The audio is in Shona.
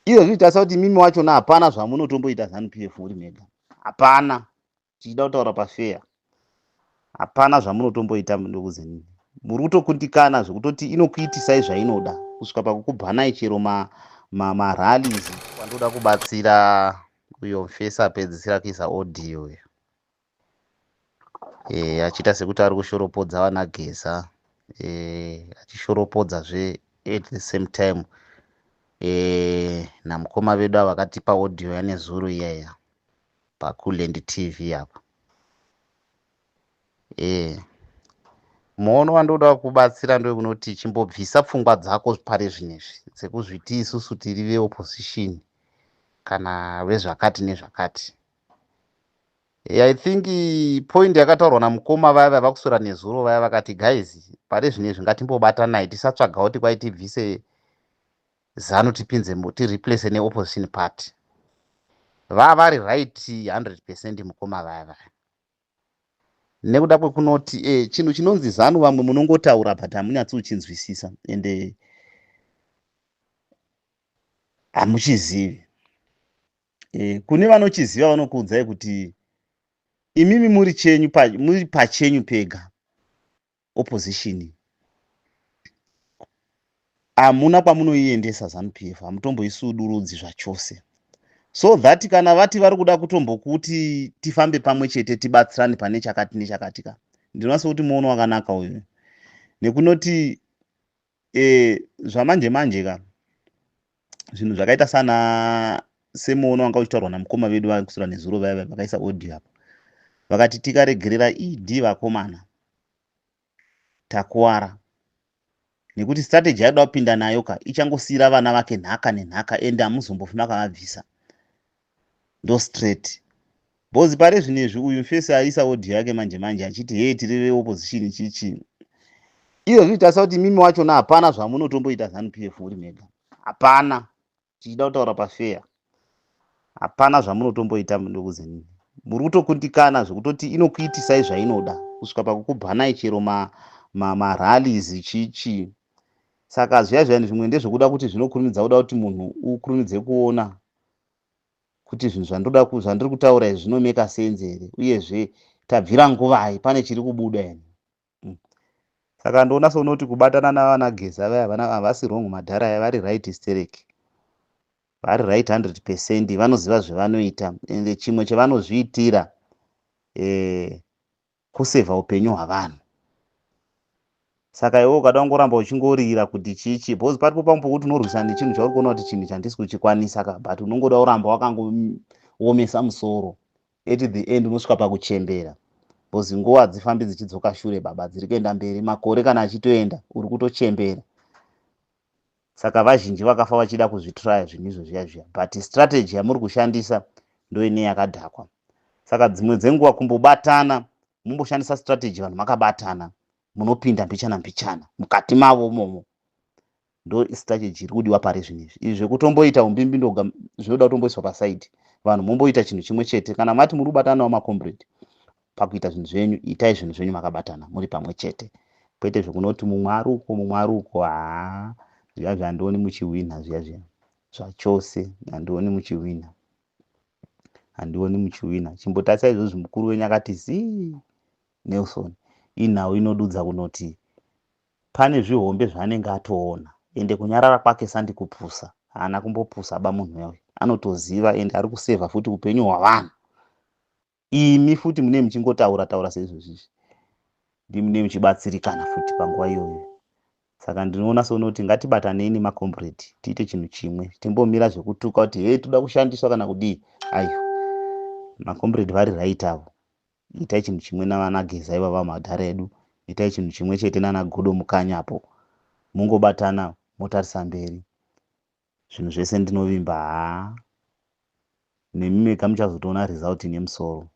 Izvo zvinotarisa kuti mimi wachona hapana zvamunotomboita ZANU-PF uri mega. Hapana. Tichida kutaura pafeya. Hapana zvamunotomboita ndokuzeni. Muri kutokundikana zvekutoti inokuitisai zvainoda kusvika pakukubhanai chero marallies wandoda kubatsira uyo mufesa apedzisira kuisa audio iyo. Achiita sekuti ari kushoropodza vanageza. Achishoropodzazve at the same time namukoma vedu ava vakatipa audio yanezuro iyaya paCoolend TV apa. Muono wandoda kubatsira ndokunoti chimbobvisa pfungwa dzako pari zvinezvi dzekuzviti isusu tiri veopposition kana vezvakati nezvakati. I think point yakataurwa namukoma vaya vava kusora nezuro vaya vakati guys pari zvinezvi ngatimbobatanai tisatsvaga kuti kwai tibvise ZANU tipinze tireplace neopposition party. Vari right 100% mukoma vaya vaya. Nekuda kwekunoti chinhu chinonzi ZANU vamwe munongotaura but hamunyatsi kuchinzwisisa ende hamuchizivi. Kune vanochiziva vanokuudzai kuti imimi muri pachenyu pega opposition. Hamuna kwamunoiendesa ZANU-PF, hamutomboisudurudzi zvachose. So that kana vati vari kuda kutombokuti tifambe pamwe chete tibatsirane pane chakati nechakati ka. Ndinowanza kuti muono wakanaka uyu. Nekunoti zvamanje manje ka zvinhu zvakaita sana semuono wanga uchitaurwa namukoma vedu vari kusura nezuro vaya vakaisa audio apa. Vakati tikaregerera ED vakomana takuwara. Nekuti strategy yaida kupinda nayo ka ichangosiyira vana vake nhaka nenhaka ende hamuzombofi makavabvisa. Ndo straight. Bozi pare zvinezvi uyu mufesi aisa audio yake manje manje achiti hey tiri veopposition chichi. Izvo zvinotarisa kuti mimi wachona hapana zvamunotomboita ZANU-PF uri mega. Hapana. Tichida kutaura pafeya. Hapana zvamunotomboita ndokuzeni. Muri kutokundikana zvekutoti inokuitisai zvainoda kusvika pakukubhanai chero marallies chichi. Saka zviya zvimwe ndezvekuda kuti zvinokurumidza kuda kuti munhu ukurumidze kuona kuti zvinhu zvandiri kutaura izvi zvinomeka sense here uyezve tabvira nguvai pane chiri kubuda here. Saka ndoona sonoti kubatana navanageza vaya havasi wrong madhara aya vari right hysteric. Vari right 100%. Vanoziva zvavanoita ende chimwe chavanozviitira kusevha upenyu hwavanhu. Saka iwe ukada kungoramba uchingorira kuti chichi bhozi paripo pambokuti unorwisana nechinhu chauri kuona kuti chinhu chandisi kuchikwanisa ka but unongoda kuramba wakangoomesa musoro. At the end unosvika pakuchembera. Bhozi nguva hadzifambi dzichidzoka shure baba dziri kuenda mberi makore kana achitoenda uri kutochembera. Saka vazhinji vakafa vachida kuzvitraya zvinhu izvo zviya but strategy yamuri kushandisa ndoine yakadhakwa. Saka dzimwe dzenguva kumbobatana mumboshandisa strategy vanhu makabatana munopinda mbichana mbichana mukati mavo momo. Ndo strategy iri kudiwa pari zvinezvi. Izvi zvekutomboita umbimbi ndoga zvinoda kutomboiswa pasaidi. Vanhu momboita chinhu chimwe chete kana mati muri kubatana nawo makomrade pakuita zvinhu zvenyu itai zvinhu zvenyu makabatana muri pamwe chete. Kwete zvekunoti mumwe ari uko zviya zvandioni muchiwina zviya zvachose handioni muchiwina. Handioni muchiwina. Chimbotarisa izvozvo mukuru wenyu akati zii Nelson inhau inodudza kunoti pane zvihombe zvaanenge atoona ende kunyarara kwake sandikupusa. Haana kumbopusa ba munhu wewe. Anotoziva ende ari kusevha futi upenyu hwavanhu. Imi futi mune muchingotaura taura seizvozvi. Ndimune muchibatsirikana futi panguva iyoyo. Saka ndinoona sonoti ngatibatanei nemakomrade tiite chinhu chimwe. Timbomira zvekutuka kuti hey toda kushandiswa kana kudii. Aiyo. Makomrade vari right avo. Itai chinhu chimwe navanageza ivava madhara edu. Itai chinhu chimwe chete nanagodo mukanyapo. Mungobatana motarisa mberi. Zvinhu zvese ndinovimba nemimeka muchazotoona result nemusoro.